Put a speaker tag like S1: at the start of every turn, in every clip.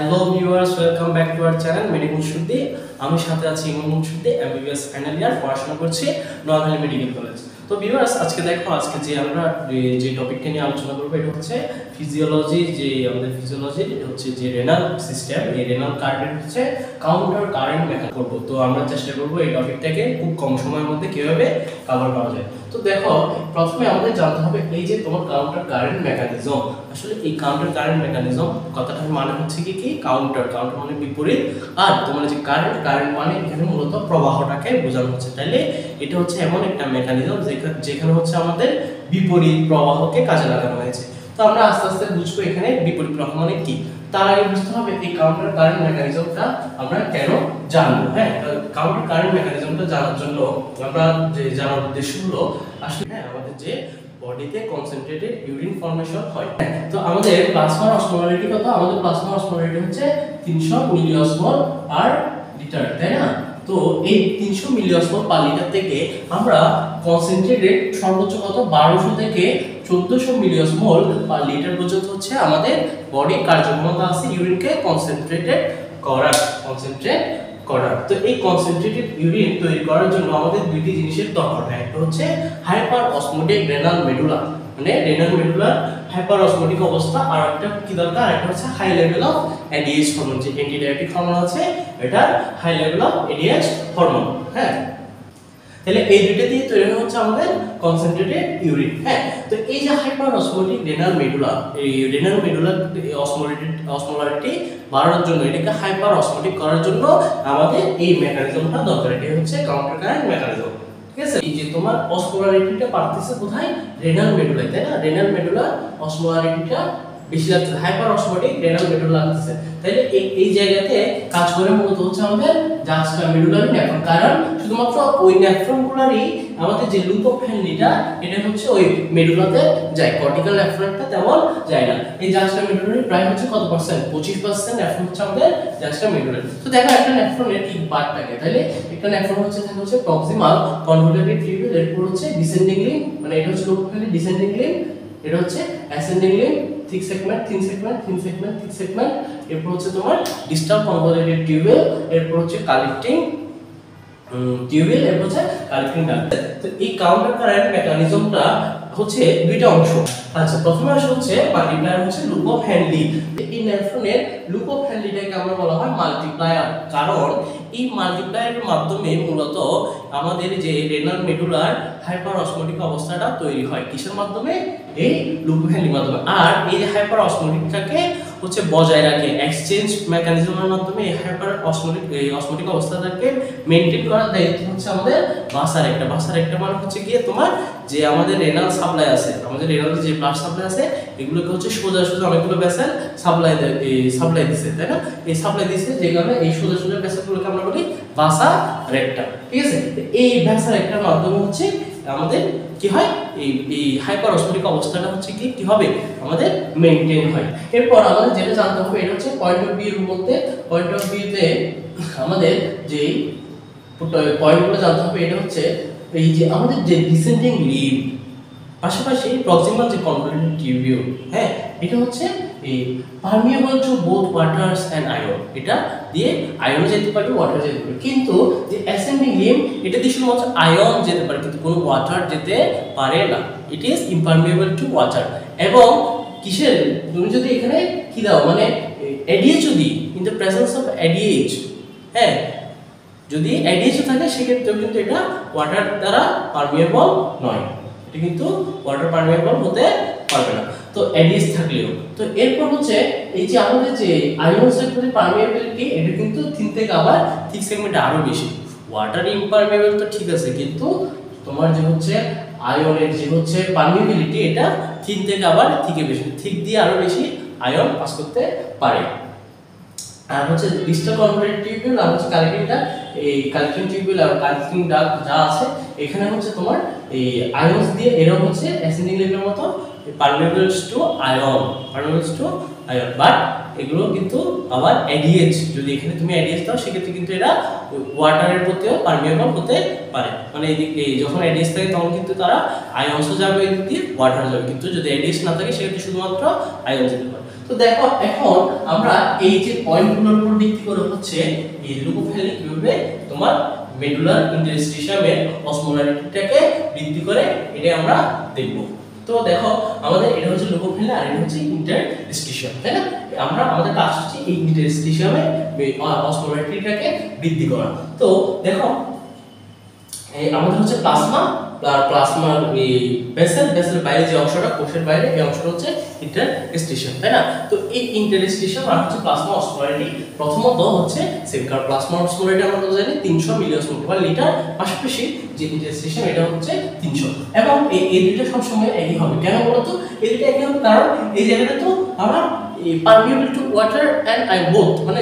S1: Hello viewers, welcome back to our channel medical শুদ্ধি। আমি সাথে আছি ইমাম শুদ্ধি, এমবিবিএস ফাইনাল ইয়ার পড়াশোনা করছি নোয়াখালী মেডিকেল কলেজ। তো ভিউয়ার্স, আজকে যে আমরা যে টপিকটা নিয়ে আলোচনা করব এটা হচ্ছে ফিজিওলজি। যে আমাদের ফিজিওলজি হচ্ছে যে রেনাল সিস্টেম, এই রেনাল কারেন্ট হচ্ছে কাউন্টার কারেন্ট মেকানিজম করব। তো আমরা চেষ্টা করব এই টপিকটাকে খুব কম সময়ের মধ্যে কিভাবে কভার করা যায়। তো দেখো, প্রথমে আমাদের জানতে হবে এই যে তোমার কাউন্টার কারেন্ট মেকানিজম। আসলে এই কাউন্টার কারেন্ট মেকানিজম কথাটার মানে হচ্ছে কি কাউন্টার মানে বিপরীত, আর তোমার যে কারেন্ট মানে এখানে মূলত প্রবাহটাকে বোঝানো হচ্ছে। তাইলে এটা হচ্ছে এমন একটা মেকানিজম যেখানে হচ্ছে আমাদের বিপরীত প্রবাহকে কাজে লাগানো হয়েছে। তো আমরা আস্তে আস্তে বুঝবো এখানে বিপরীত প্রবাহ মানে কি। তার আগে বুঝতে হবে এই কাউন্টার কারেন্ট মেকানিজমটা আমরা কেন জানবো। হ্যাঁ, কাউন্টার কারেন্ট মেকানিজমটা জানার জন্য আমরা যে জানার উদ্দেশ্য হলো আসলে আমাদের যে বডিতে কনসেন্ট্রেটেড ইউরিন ফর্মেশন হয়। তো আমাদের প্লাজমা অসমোলারিটি কত? আমাদের প্লাজমা অসমোলারিটি হচ্ছে 300 মিলিঅসমোল পার লিটার, তাই না? তো এই 300 মিলিঅসমোল পার লিটার থেকে আমরা কনসেন্ট্রেটেড সর্বোচ্চ কত 1200 থেকে 1400 মিলিঅসমোল পার লিটার পর্যন্ত হচ্ছে আমাদের বডি কার্যক্ষমতা আছে ইউরিনকে কনসেন্ট্রেট করার। তো এই কনসেন্ট্রেটেড ইউরিন তৈরি করার জন্য আমাদের দুইটি জিনিসের দরকার হয়। একটা হচ্ছে হাইপার অসমোটিক রেনাল মেডুলা, মানে রেনাল মেডুলার হাইপার অসমোটিক অবস্থা, আর একটা কি দরকার, একটা হচ্ছে high level of ADH hormone. যে অ্যান্টিডায়াবেটিক হরমোন আছে এটা high level of ADH hormone. হ্যাঁ, তাহলে এই দুটো দিয়ে তৈরি হচ্ছে আমাদের কনসেন্ট্রেটেড ইউরিন। হ্যাঁ, তো এই যে হাইপার অসমোটিক রেনাল মেডুলা, এই রেনাল মেডুলার অসমোলারিটি বাড়ানোর জন্য, এটাকে হাইপার অসমোটিক করার জন্য আমাদের এই মেকানিজমটা দরকার। এটা হচ্ছে কাউন্টার কারেন্ট মেকানিজম। ঠিক আছে, এই যে তোমার অসমোলারিটিটা বাড়তেছে কোথায়? রেনাল মেডুলায়, তাই না? রেনাল মেডুলা অসমোলারিটিটা বেশি লাগছে, হাইপার অসমোটিক রেনাল মেডুলা লাগছে। তাইলে এই জায়গাতে কাজ করে মূলত হচ্ছে আমাদের জাস্টা মেডুলারি নেফ্রন। কারণ শুধুমাত্র ওই নেফ্রনগুলোরই আমাদের যে লুপ অফ হ্যান্ডলিটা এটা হচ্ছে ওই মেডুলাতে যায়, কর্টিক্যাল নেফ্রনটা তেমন যায় না। এই জাস্টা মেডুলারি প্রায় হচ্ছে কত পার্সেন্ট? 25% নেফ্রন হচ্ছে আমাদের জাস্টা মেডুলারি। তো দেখো একটা নেফ্রনের ঠিক পার্ট থাকে, তাহলে একটা নেফ্রন হচ্ছে প্রক্সিমাল কনভোলুটেড টিউবিউল, এরপর হচ্ছে ডিসেন্ডিং লিম্ব, মানে এটা হচ্ছে লুপ অফ হ্যান্ডলি ডিসেন্ডিং লিম্ব, এটা হচ্ছে অ্যাসেন্ডিং লিম্ব, থিক সেগমেন্ট, এরপর হচ্ছে তোমার ডিস্টাল কনভোলুটেড টিউবিউল, এরপর হচ্ছে কালেক্টিং টিউবিউল, এরপর হচ্ছে কালেক্টিং ডাক্ট। তো এই কাউন্টার কারেন্ট মেকানিজমটা হচ্ছে দুইটা অংশ। আচ্ছা, প্রথমে হচ্ছে মাল্টিপ্লায়ার, হচ্ছে লুপ অফ হ্যান্ডলি। এই নেফ্রনের লুপ অফ হ্যান্ডলিটাকে আমরা বলা হয় মাল্টিপ্লায়ার, কারণ এই মাল্টিপ্লায়ারের মাধ্যমে মূলত আমাদের যে রেনাল মেডুলার হাইপার অসমোটিক অবস্থাটা তৈরি হয়। কিসের মাধ্যমে? এই লুপ অফ হ্যান্ডলির মাধ্যমে। আর এই যে হাইপার অসমোটিকটাকে হচ্ছে বজায় রাখে এক্সচেঞ্জ মেকানিজমের মাধ্যমে। এই হাইপার অসমোটিক অবস্থাটাকে মেইনটেইন করার দায়িত্ব হচ্ছে আমাদের বাসার একটা মানে হচ্ছে গিয়ে তোমার যে আমাদের রেনাল সাপ্লাই আছে, আমাদের রেনাল যে ব্লাড সাপ্লাই আছে এগুলোকে হচ্ছে সোজা অনেকগুলো ভেসেল সাপ্লাই দিছে, তাই না? এই সাপ্লাই দিছে যে কারণে এই সোজা ভেসেলগুলোকে আমরা বলি ভাসা রেক্টা। ঠিক আছে, এই ভাসা রেক্টার মাধ্যমে হচ্ছে আমাদের কি হয়, এই হাইপার অসমোটিক অবস্থাটা হচ্ছে কি হবে আমাদের মেইনটেইন হয়। এরপর আমাদের যেটা জানতে হবে এটা হচ্ছে পয়েন্ট অফ ভিউ এর মধ্যে, পয়েন্ট অফ ভিউতে আমাদের যে পয়েন্টগুলো জানতে হবে এটা হচ্ছে এই যে আমাদের যে ডিসেন্ডিং লিম্ব, পাশাপাশি প্রক্সিমাল যে কনভোলুটেড টিউবিউল, হ্যাঁ, এটা হচ্ছে এই permeable to both waters and ion. এটা দিয়ে আয়ন যেতে পারে, ওয়াটার যেতে পারে, কিন্তু যে অ্যাসেন্ডিং লিম্ব এটা দিয়ে শুধুমাত্র আয়ন যেতে পারে, কিন্তু কোনো ওয়াটার যেতে পারে না। It is impermeable to water. এবং কিসের, তুমি যদি এখানে কি দাও, মানে এডিএইচ যদি in the presence of ADH, হ্যাঁ, যদি এডিএইচ থাকে সেক্ষেত্রেও কিন্তু এটা ওয়াটার দ্বারা পারমিয়েবল নয়, এটা কিন্তু ওয়াটার পারমিয়েবল হতে পারবে না। তো এডিএইচ থাকলেও। তো এরপর হচ্ছে এই যে আমাদের যে আয়নসের প্রতি পারমিয়েবিলিটি এটা কিন্তু থিন থেকে আবার থিক সেগমেন্টে আরো বেশি। ওয়াটার ইমপারমিয়েবল তো ঠিক আছে, কিন্তু তোমার যে হচ্ছে আয়নের যে হচ্ছে পারমিয়েবিলিটি এটা থিন থেকে আবার থিকে বেশি, থিক দিয়ে আরো বেশি আয়ন পাস করতে পারে। আর হচ্ছে ডিস্টাল কনভোলুটেড টিউবিউল আর হচ্ছে কালেক্টিং ডাক্ট, এই কালেক্টিং টিউবিউল আর কালেক্টিং ডাক্ট যা আছে এখানে হচ্ছে তোমার এই আয়নস দিয়ে এরা হচ্ছে অ্যাসেন্ডিং লিম্বের মতো পারমিয়েবলস টু আয়ন, বাট এগুলো কিন্তু আবার এডিএইচ, যদি এখানে তুমি এডিএইচ দাও সেক্ষেত্রে কিন্তু এরা ওয়াটারের প্রতিও পারমিয়েবল হতে পারে। মানে এদিকে যখন এডিএইচ থাকে তখন কিন্তু তারা আয়নসও যাবে এদিক দিয়ে, ওয়াটার যাবে, কিন্তু যদি এডিএইচ না থাকে সেক্ষেত্রে শুধুমাত্র আয়ন যেতে পারে। তো তো দেখো এখন আমরা এই যে পয়েন্টগুলোর উপর ভিত্তি করে হচ্ছে এই লুকোফেলি কিভাবে তোমার মেডুলার ইন্টারস্টিশিয়ামের অসমোলারিটিটাকে বৃদ্ধি করে এটা আমরা দেখব। তো দেখো আমাদের এটা হচ্ছে লুকোফেলি আর এটা হচ্ছে ইন্টারস্টিশিয়াম, তাই না? আমরা আমাদের কাজ হচ্ছে এই ইন্টারস্টিশিয়ামে অসমোলারিটিটাকে বৃদ্ধি করা। তো দেখো এই আমাদের হচ্ছে প্লাজমা আর প্লাজমার এই ভেসেলের বাইরে যে অংশটা, কোষের বাইরে এই অংশটা হচ্ছে ইন্টারস্টিশিয়াম, তাই না? তো এই ইন্টারস্টিশিয়াম আর হচ্ছে প্লাজমা অসমোলারিটি প্রথমত হচ্ছে সেলকার প্লাজমা অসমোলারিটি আমরা জানি 300 মিলিঅসমোল পার লিটার, পাশাপাশি যে ইন্টারস্টিশিয়াম এটা হচ্ছে 300, এবং এই দুটো সব সময় একই হবে। কেন বলতো এই দুটো একই হবে? কারণ এই জায়গাটা তো আমরা permeable to water and ion both, মানে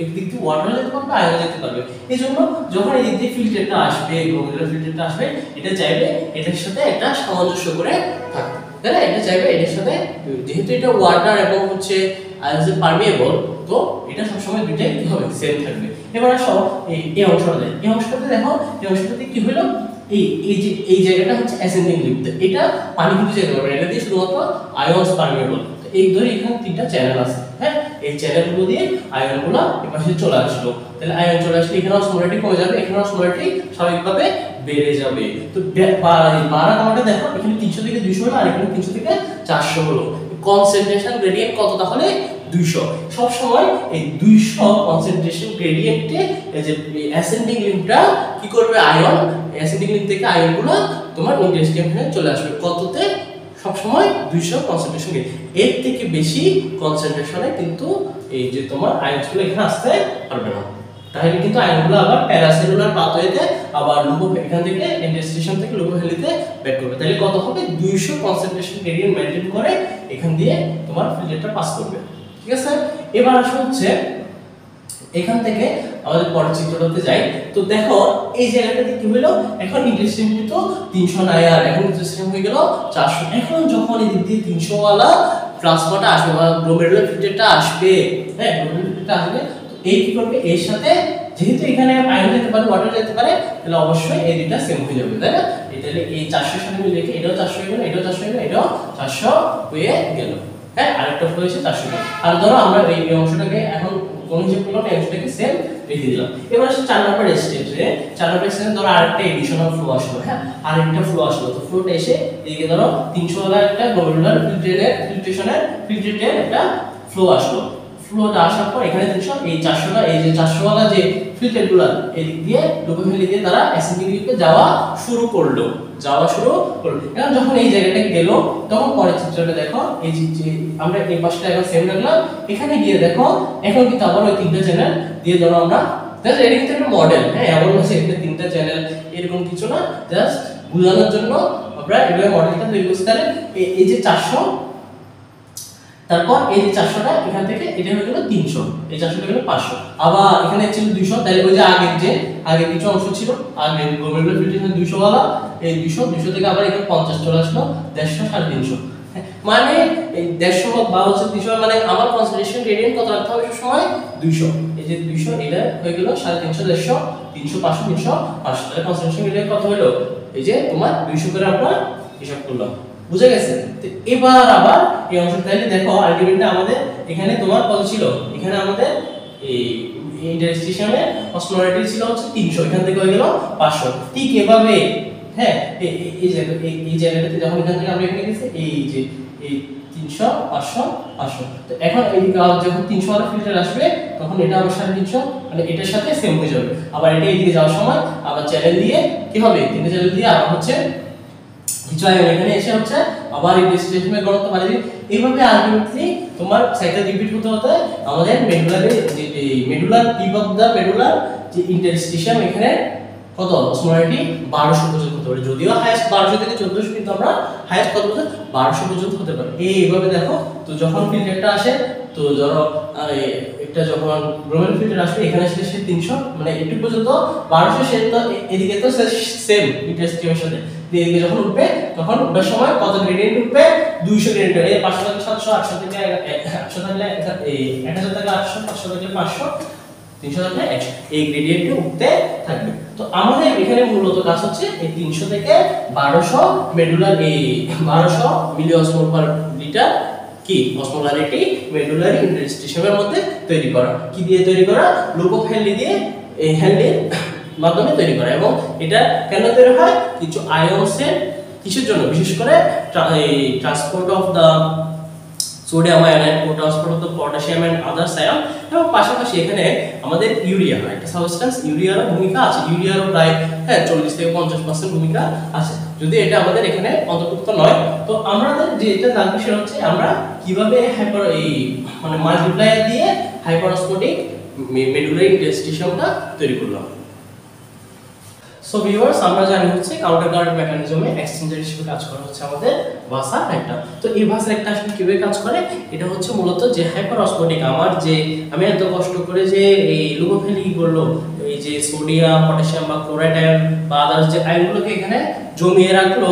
S1: একদিক দিয়ে ওয়াটার যেতে পারবে, আয়ন যেতে পারবে। এই জন্য যখন এই দিক দিয়ে ফিল্টারটা আসবে, গ্লোমেরুলার ফিল্টারটা আসবে, এটা চাইবে এটার সাথে একটা সামঞ্জস্য করে থাকবে, তাই না? এটা চাইবে এটার সাথে, যেহেতু এটা ওয়াটার এবং হচ্ছে আয়ন পারমিয়েবল, তো এটা সবসময় দুইটাই কি হবে, সেম থাকবে। এবার আসো এই অংশটাতে, এই অংশটাতে দেখো এই অংশটাতে কি হলো, এই জায়গাটা হচ্ছে অ্যাসেন্ডিং লিফট, এটা পানি কিন্তু যেতে পারবে, এটা দিয়ে শুধুমাত্র আয়নস পারমিয়েবল। এই ধরে এখানে তিনটা চ্যানেল আছে, হ্যাঁ, এই চ্যানেলগুলো দিয়ে আয়নগুলো এপাশে চলে আসলো, তাহলে আয়ন চলে আসলে এখানে অসমোলারিটি কমে যাবে, এখানে অসমোলারিটি স্বাভাবিকভাবে বেড়ে যাবে। তো বাড়া কমাটা দেখো, এখানে 300 থেকে 200 হলো আর এখানে 300 থেকে 400 হলো। কনসেন্ট্রেশন গ্রেডিয়েন্ট কত তাহলে? 200। সব সময় এই 200 কনসেন্ট্রেশন গ্রেডিয়েন্টে এই যে অ্যাসেন্ডিং লিম্ফটা কি করবে, আয়ন অ্যাসেন্ডিং লিম্ফ থেকে আয়নগুলো তোমার ইন্টারস্টিশিয়ামে চলে আসবে কততে? সব সময় 200 কনসেন্ট্রেশন। এর থেকে বেশি কনসেন্ট্রেশনে কিন্তু এই যে তোমার আয়নগুলো এখানে আসতে পারবে না, তাহলে কিন্তু আয়নগুলো আবার প্যারাসেলুলার পাথওয়েতে আবার এখান থেকে ইন্টারস্টিশিয়াম থেকে লুকোফেলিতে ব্যাক করবে। তাহলে কত হবে? 200 কনসেন্ট্রেশন গ্রেডিয়েন্ট মেইনটেইন করে এখান দিয়ে তোমার ফিল্টারটা পাস করবে, ঠিক আছে? এবার আসো হচ্ছে এখান থেকে আমাদের পরের চিত্রটাতে যাই। তো দেখো এই জায়গাটাতে কি হলো, এখন ইন্টারস্টিশিয়াম কিন্তু 300 নাই, আর এখন ইন্টারস্টিশিয়াম হয়ে গেল 400। এখন যখন এই দিক দিয়ে 300 ওয়ালা প্লাজমাটা আসবে বা গ্লোমেরুলার ফিল্টারটা আসবে, হ্যাঁ, গ্লোমেরুলার ফিল্টারটা আসবে, তো এই কি করবে, এর সাথে যেহেতু এখানে আয়ন যেতে পারে, ওয়াটার যেতে পারে, তাহলে অবশ্যই এই দুইটা সেম হয়ে যাবে, তাই না? তাহলে এই 400 এর সাথে মিলে রেখে এটাও 400 হয়ে গেল, এটাও 400 হয়ে গেল, এটাও 400 হয়ে গেল, হ্যাঁ, আরেকটা ফ্লো হয়েছে 400 টাকা। আর ধরো আমরা এই অংশটাকে এখন কোন হিসাব করলাম, এই অংশটাকে সেম রেখে দিলাম। এবার আসলে 4 নম্বর স্টেজে, 4 নম্বর স্টেজে ধরো আরেকটা এডিশনাল ফ্লো আসলো, হ্যাঁ, আরেকটা ফ্লো আসলো। তো ফ্লোটা এসে এদিকে ধরো 300 ওয়ালা একটা গ্লোমেরুলার ফিল্ট্রেটের একটা ফ্লো আসলো। ফ্লোটা আসার পর এখানে 300, এই 400টা, এই যে 400 ওয়ালা যে ফিল্টারগুলো এদিক দিয়ে লুকোফেলি দিয়ে তারা অ্যাসেন্ডিং লিফটে যাওয়া শুরু করলো। এখন যখন এই জায়গাটা গেল, তখন পরের চিত্রটা দেখো, এই যে আমরা এই পাশটা এখন সেম রাখলাম, এখানে গিয়ে দেখো এখন কিন্তু আবার ওই তিনটা চ্যানেল দিয়ে ধরো আমরা, জাস্ট এটা কিন্তু একটা মডেল, হ্যাঁ, এমন না যে এখানে তিনটা চ্যানেল এরকম কিছু না, জাস্ট বোঝানোর জন্য আমরা এভাবে মডেলটা তৈরি করতে পারি। এই যে 400, তারপর এই যে 400টা এখান থেকে এটা হয়ে গেল 300, এই 400টা গেল 500, আবার এখানে ছিল 200, তাহলে ওই যে আগে কিছু অংশ ছিল, আগে গ্লোমেরুলার ফিল্টারেশন 200 ওয়ালা, এই 200 থেকে আবার এখানে 50 চলে আসলো, 150, 350, মানে এই 150 বা হচ্ছে 300, মানে আমার কনসেন্ট্রেশন গ্রেডিয়েন্ট কত রাখতে হবে সব সময়? 200। এই যে 200 এটা হয়ে গেল 350, 150, 300, 500, 300, 500, তাহলে কনসেন্ট্রেশন গ্রেডিয়েন্ট কত হলো? এই যে তোমার 200 করে আমরা হিসাব করলাম, বুঝে গেছে? তো এবার আবার এই অংশটা তাহলে দেখো আলটিমেটলি আমাদের এখানে তোমার কত ছিল, এখানে আমাদের এই ইন্টারস্টিশিয়ামে অসমোলারিটি ছিল হচ্ছে 300, এখান থেকে হয়ে গেল 500। ঠিক এভাবে, হ্যাঁ, এই জায়গাটাতে যখন এখান থেকে আমরা এখানে গেছি, এই যে এই 300, 500, 500, তো এখন এইদিকে যখন 300 ওয়ালা ফিল্টার আসবে, তখন এটা আবার 350, মানে এটার সাথে সেম হয়ে যাবে। আবার এটা এইদিকে যাওয়ার সময় আবার চ্যানেল দিয়ে কি হবে, তিনটা চ্যানেল দিয়ে আবার হচ্ছে কিছু আয়ন এখানে এসে হচ্ছে আবার এই ডিসপ্লেসমেন্ট ঘনত্ব বাড়িয়ে দিই। এইভাবে আলটিমেটলি তোমার সাইকেল রিপিট হতে হতে আমাদের মেডুলার টিপ অফ দা মেডুলার যে ইন্টারস্টিশিয়াম এখানে কত অসমোলারিটি 1200 পর্যন্ত হতে পারে, যদিও হাইয়েস্ট 1200 থেকে 1400, কিন্তু আমরা হাইয়েস্ট কত পর্যন্ত 1200 পর্যন্ত হতে পারে। এইভাবে দেখো, তো যখন ফিল্টারটা আসে, তো ধরো একটা যখন গ্লোমেরুলার ফিল্টার আসবে, এখানে আসলে সে 300, মানে একটু পর্যন্ত 1200, সে তো এদিকে তো সেম ইন্টারস্টিশিয়ামের সাথে, এদিকে যখন উঠবে তখন উঠার সময় কত গ্রেডিয়েন্ট উঠবে? 200 গ্রেডিয়েন্ট। এই 500 থেকে 700, 800 থেকে 800 থাকলে 1000 থেকে 800, 500 থেকে 500, 300 থাকলে 100, এই গ্রেডিয়েন্টে উঠতে থাকবে। তো আমাদের এখানে মূলত কাজ হচ্ছে এই 300 থেকে 1200 মেডুলার, এই 1200 মিলিঅসমোল পার লিটার কি অসমোলারিটি মেডুলারি ইন্টারস্টিশিয়ামের মধ্যে তৈরি করা। কি দিয়ে তৈরি করা? লুপ অফ হেনলি দিয়ে, এই হেনলির মাধ্যমে তৈরি করা। এবং এটা কেন তৈরি হয়? কিছু আয়নসের কিসের জন্য? বিশেষ করে transport of the sodium ion and transport of the potassium and others ion. এবং পাশাপাশি এখানে আমাদের ইউরিয়া, একটা সাবস্টেন্স, ইউরিয়ার ভূমিকা আছে। ইউরিয়ারও প্রায় 40 থেকে 50% ভূমিকা আছে, যদি এটা আমাদের এখানে অন্তর্ভুক্ত নয়। তো আমাদের যে এটা জানতে সেটা হচ্ছে আমরা কিভাবে মানে মাল্টিপ্লায়ার দিয়ে হাইপারঅসমোটিক মেডুলারি ইন্টারস্টিশিয়ামটা তৈরি করলাম। সো ভিউয়ার্স, আমরা জানি হচ্ছে কাউন্টার কারেন্ট মেকানিজমে এক্সচেঞ্জার হিসেবে কাজ করা হচ্ছে আমাদের ভাসা একটা। তো এই ভাসা একটা আসলে কিভাবে কাজ করে? এটা হচ্ছে মূলত যে হাইপারঅসমোটিক, আমি এত কষ্ট করে যে এই লুকোফেলি কি করলো, এই যে সোডিয়াম, পটাশিয়াম বা ক্লোরাইড আয়ন বা আদার্স যে আয়নগুলোকে এখানে জমিয়ে রাখলো,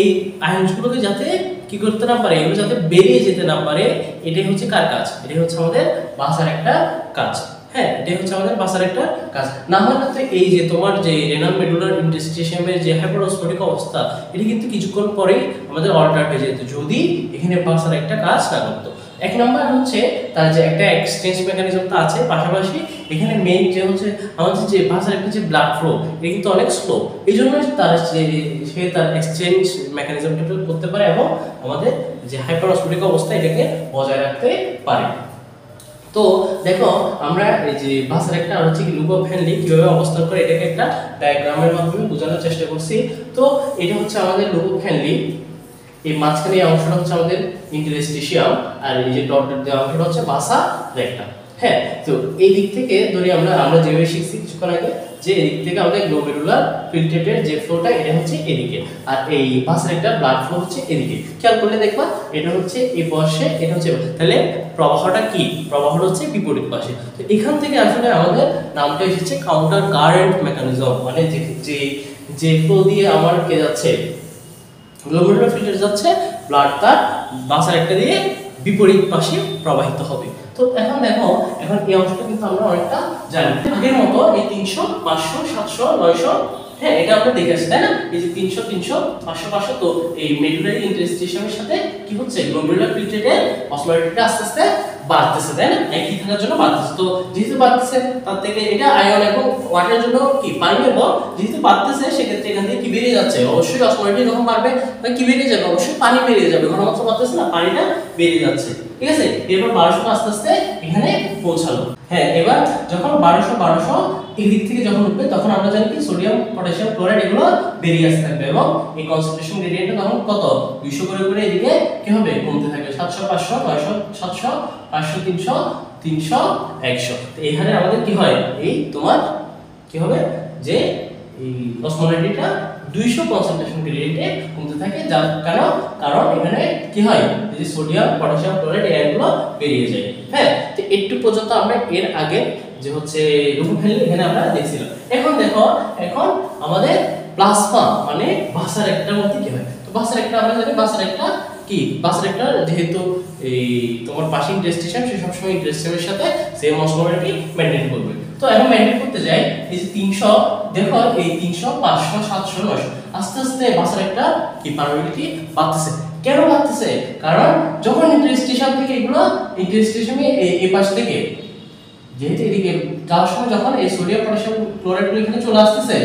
S1: এই আয়নগুলোকে যাতে কি করতে না পারে, এগুলো যাতে বেরিয়ে যেতে না পারে, এটাই হচ্ছে কার কাজ? এটাই হচ্ছে আমাদের ভাসার একটা কাজ। হ্যাঁ, এটাই হচ্ছে আমাদের ভাসার একটা কাজ। না হলে তো এই যে তোমার যে রেনাল মেডুলার ইন্টারস্টিশিয়ামের যে হাইপারঅসমোটিক অবস্থা, এটা কিন্তু কিছুক্ষণ পরেই আমাদের অল্টার হয়ে যেত যদি এখানে ভাসার একটা কাজ না করতো। এক নম্বর হচ্ছে তার যে একটা এক্সচেঞ্জ মেকানিজমটা আছে, পাশাপাশি এখানে মেইন যে হচ্ছে আমাদের যে ভাসার একটা যে ব্লাড ফ্লো, এটা কিন্তু অনেক স্লো। এই জন্য সে তার এক্সচেঞ্জ মেকানিজমটা করতে পারে এবং আমাদের যে হাইপারঅসমোটিক অবস্থা এটাকে বজায় রাখতে পারে। তো দেখো, আমরা এই যে ভাসার একটা হচ্ছে কি লুপ অফ হেনলি কিভাবে অবস্থান করে, এটাকে একটা ডায়াগ্রামের মাধ্যমে বোঝানোর চেষ্টা করছি। তো এটা হচ্ছে আমাদের লুপ অফ হেনলি, এই মাঝখানে এই অংশটা হচ্ছে আমাদের ইন্টারস্টিশিয়াম, আর এই যে ডটের দেওয়া অংশটা হচ্ছে ভাসা রেক্টাম। হ্যাঁ, তো এই দিক থেকে ধরি আমরা যেভাবে শিখছি কিছুক্ষণ আগে, যে এই দিক থেকে আমাদের গ্লোমেরুলার ফিল্ট্রেটের যে ফ্লোটা এটা হচ্ছে এদিকে, আর এই ভাসা রেক্টার ব্লাড ফ্লো হচ্ছে এদিকে। খেয়াল করলে দেখবা এটা হচ্ছে এই পাশে, এটা হচ্ছে, তাহলে প্রবাহটা কি? প্রবাহটা হচ্ছে বিপরীত পাশে। তো এখান থেকে আসলে আমাদের নামটা এসেছে কাউন্টার কারেন্ট মেকানিজম, মানে যে ফ্লো দিয়ে আমার কে যাচ্ছে, গ্লোমেরুলার ফিল্টার যাচ্ছে, ব্লাড তার ভাসার একটা দিয়ে বিপরীত পাশে প্রবাহিত হবে। তো এখন দেখো, এখন এই অংশটা কিন্তু আমরা অনেকটা জানি। আগের মতো এই 300, 500, 700, 900, হ্যাঁ, এটা আমরা দেখে আসছি, তাই না? এই যে 300, 300, 500, 500, তো এই মেডুলারি ইন্টারস্টিশিয়ামের সাথে কি হচ্ছে, গ্লোমেরুলার ফিল্টারের অসমোলারিটিটা আস্তে আস্তে বাড়তেছে, তাই না? একই থাকার জন্য বাড়তেছে। তো যেহেতু বাড়তেছে, তার থেকে এটা আয়ন এবং ওয়াটারের জন্য কি পারমিয়েবল, যেহেতু বাড়তেছে, সেক্ষেত্রে এখান থেকে কি বেরিয়ে যাচ্ছে? অবশ্যই অসমোলারিটি যখন বাড়বে কি বেরিয়ে যাবে? অবশ্যই পানি বেরিয়ে যাবে, ঘনমাত্রা বাড়তেছে না, পানিটা বেরিয়ে যাচ্ছে। ঠিক আছে, এরপর 1200 আস্তে আস্তে এখানে পৌঁছালো। হ্যাঁ, এবার যখন 1200 এই দিক থেকে যখন উঠবে, তখন আমরা জানি কি সোডিয়াম, পটাশিয়াম, ক্লোরাইড এগুলো বেরিয়ে আসতে থাকবে এবং এই কনসেন্ট্রেশন গ্রেডিয়েন্টটা তখন কত 200 করে এদিকে কি হবে, কমতে থাকবে। 700, 500, 900, 700, 500, 300, 300, 100। তো এখানে আমাদের কি হয়, এই তোমার কি হবে যে এই অসমোলারিটিটা 200 কনসেন্ট্রেশন গ্রেডিয়েন্টে কমতে থাকে। যার কারণ এখানে কি হয়, এই যে সোডিয়াম, পটাশিয়াম, ক্লোরাইড এগুলো বেরিয়ে যায়। হ্যাঁ, তো একটু পর্যন্ত আমরা এর আগে যে হচ্ছে লুকোফেলি এখানে আমরা দেখছিলাম। এখন দেখো, এখন আমাদের প্লাজমা মানে ভাসার একটার মধ্যে কি হয়। তো ভাসার একটা আমরা জানি, ভাসার একটা কি, ভাসার একটা যেহেতু এই তোমার পাশে ইন্টারস্টিশিয়াম, সে সবসময় ইন্টারস্টিশিয়ামের সাথে সেম অসমোলারিটি মেইনটেইন করবে। তো এখন মেইনটেইন করতে যাই, এই যে 300, দেখো এই 300, 500, 700, 900 আস্তে আস্তে ভাসার একটা কি পারমিয়াবিলিটি বাড়তেছে। কেন বাড়তেছে? কারণ যখন ইন্টারস্টিশিয়াম থেকে এগুলো ইন্টারস্টিশিয়ামে এই পাশ থেকে যেহেতু এদিকে যাওয়ার সময় যখন এই সোডিয়াম, পটাশিয়াম, ক্লোরাইডগুলো এখানে চলে আসতেছে,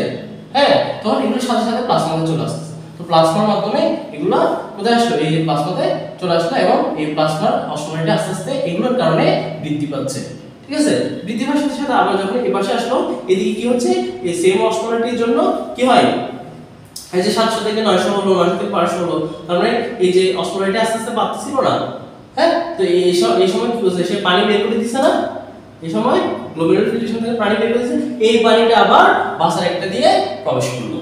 S1: হ্যাঁ, তখন এগুলোর সাথে সাথে প্লাজমাতে চলে আসতেছে। তো প্লাজমার মাধ্যমে এগুলো কোথায় আসলো, এই যে প্লাজমাতে চলে আসলো এবং এই প্লাজমার অসমোলারিটি আস্তে আস্তে এগুলোর কারণে বৃদ্ধি পাচ্ছে। ঠিক আছে, বৃদ্ধি পাওয়ার সাথে সাথে আবার যখন এই পাশে আসলো, এদিকে কি হচ্ছে, এই সেম অসমোলারিটির জন্য কি হয়, এই যে 700 থেকে 900 হলো, 900 থেকে 500 হলো, তার মানে এই যে অসমোলারিটি আস্তে আস্তে বাড়তেছিল না। হ্যাঁ, তো এই সময় কি হচ্ছে, সে পানি বের করে দিচ্ছে না, এই সময় গ্লোমেরুলার ফিল্ট্রেশন থেকে পানি বের করে দিচ্ছে, এই পানিটা আবার ভাসার একটা দিয়ে প্রবেশ করলো।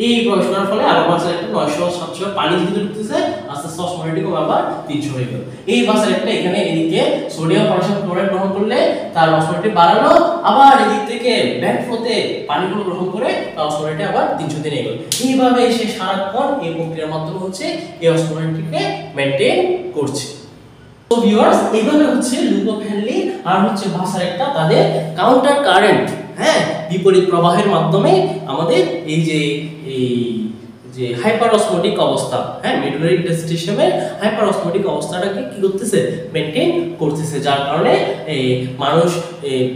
S1: এই প্রবেশ করার ফলে আবার ভাসার একটা 900, 700 পানি যেহেতু ঢুকতেছে, আস্তে আস্তে অসমোলারিটি কমে আবার 300 হয়ে গেল। এই ভাসার একটা এখানে এদিকে সোডিয়াম, পটাশিয়াম, ক্লোরাইড গ্রহণ করলে তার অসমোলারিটি বাড়ালো, আবার এদিক থেকে ব্যাক ফ্লোতে পানিগুলো গ্রহণ করে তার অসমোলারিটি আবার 300 তে নিয়ে গেল। এইভাবে সে সারাক্ষণ এই প্রক্রিয়ার মাধ্যমে হচ্ছে এই অসমোলারিটিকে মেইনটেইন করছে। তো ভিউয়ার্স, এইভাবে হচ্ছে লুপ অফ হেনলি আর হচ্ছে ভাসার একটা তাদের কাউন্টার কারেন্ট, হ্যাঁ, বিপরীত প্রবাহের মাধ্যমে আমাদের এই যে হাইপার অসমোটিক অবস্থা, হ্যাঁ, মিডুলারি সিস্টেমের হাইপার অসমোটিক অবস্থাটাকে কি করতেছে, মেনটেন করতেছে, যার কারণে মানুষ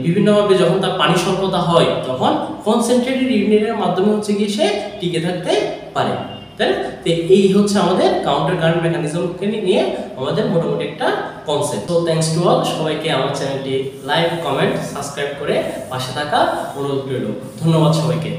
S1: বিভিন্নভাবে যখন তার পানি স্বল্পতা হয় তখন কনসেন্ট্রেটেড ইউরিনের মাধ্যমে হচ্ছে গিয়ে সে টিকে থাকতে পারে, তাই না? তো এই হচ্ছে আমাদের কাউন্টার কারেন্ট মেকানিজমকে নিয়ে আমাদের মোটামুটি একটা কনসেপ্ট। তো থ্যাঙ্কস টু অল, সবাইকে আমার চ্যানেলটি লাইক, কমেন্ট, সাবস্ক্রাইব করে পাশে থাকা অনুরোধ রইল। ধন্যবাদ সবাইকে।